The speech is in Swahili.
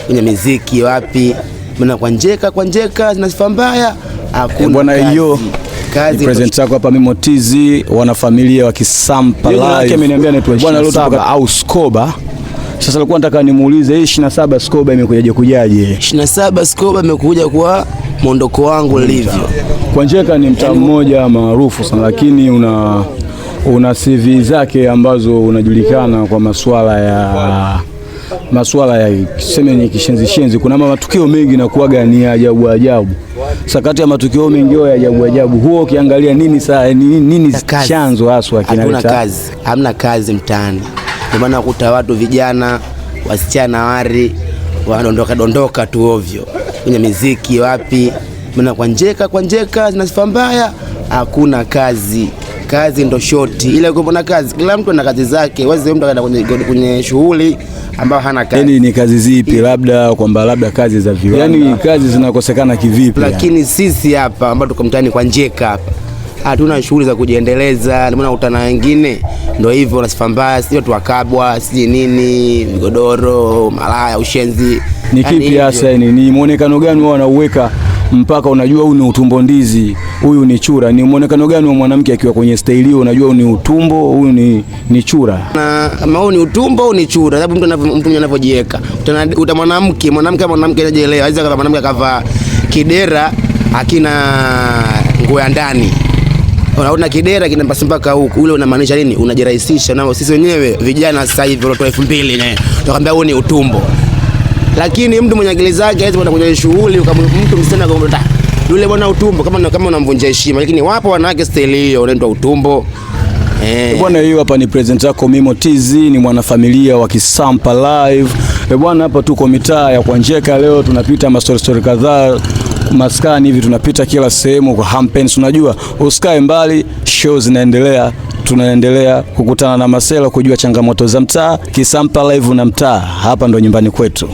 kwenye muziki wapi, maana kwa njeka zina sifa mbaya. Hakuna bwana. Hiyo kazi present yako hapa Mimo Tizi, wana familia wa Kisampa Live. Yeye ameniambia anaitwa bwana Lotaka au Skoba. Sasa nilikuwa nataka nimuulize hii 27 Skoba kujaje? 27 Skoba imekuja kwa mondoko wangu lilivyo. Kwa njeka ni mtaa mmoja maarufu sana, lakini una CV zake ambazo unajulikana kwa masuala ya kuseme ni kishenzi. Kuna matukio mengi na kuaga ni ajabu. Sakati ya matukio mengi ya ajabu huo ukiangalia nini chanzo haswa kinaleta? Hamna kazi mtaani. Kwa maana kukuta watu vijana, wasichana wari wanadondoka tu ovyo kwenye muziki wapi, maana kwa njeka zina sifa mbaya. Hakuna kazi ndo shoti. Ile ukiona kazi, kila mtu ana kazi zake. Wazi mtu anaenda kwenye shughuli ambao hana kazi. Yaani ni kazi zipi? Labda kazi za viwanda. Yaani kazi zinakosekana kivipi? Lakini sisi hapa ambao tuko mtaani kwa njeka hapa hatuna shughuli za kujiendeleza. Ndio maana utana wengine ndio hivyo na sifa mbaya, sio tu wakabwa, siji nini, vigodoro, malaya, ushenzi. Ni kipi hasa ni muonekano gani wao wanauweka mpaka unajua huyu ni utumbo ndizi, huyu ni chura? Ni muonekano gani wa mwanamke akiwa kwenye style hiyo unajua huyu ni utumbo, huyu ni chura? Na kama huyu ni utumbo au ni chura, sababu mtu anavyojiweka. Uta mwanamke anajielewa. Haiza kama mwanamke akavaa kidera akina nguo ya ndani, unaona kidera kinapasa mpaka huku, ule unamaanisha nini? Unajirahisisha nao. Sisi wenyewe vijana sasa hivi watoto 2000 tunakwambia huyu ni utumbo. Lakini mtu mwenye akili zake hawezi kwenda kwenye shughuli mtu msichana akamwambia yule bwana utumbo, kama unamvunja heshima. Lakini wapo wanawake style hiyo unaitwa utumbo. Bwana, hiyo hapa ni present yako Mimo Tizi, ni mwanafamilia wa Kisampa Live. Bwana, hapa tuko mitaa ya kwa njeka. Leo tunapita story kadhaa maskani hivi, tunapita kila sehemu kwa Hampens. Unajua usikae mbali, show zinaendelea, tunaendelea kukutana na masela kujua changamoto za mtaa. Kisampa Live na mtaa, hapa ndo nyumbani kwetu.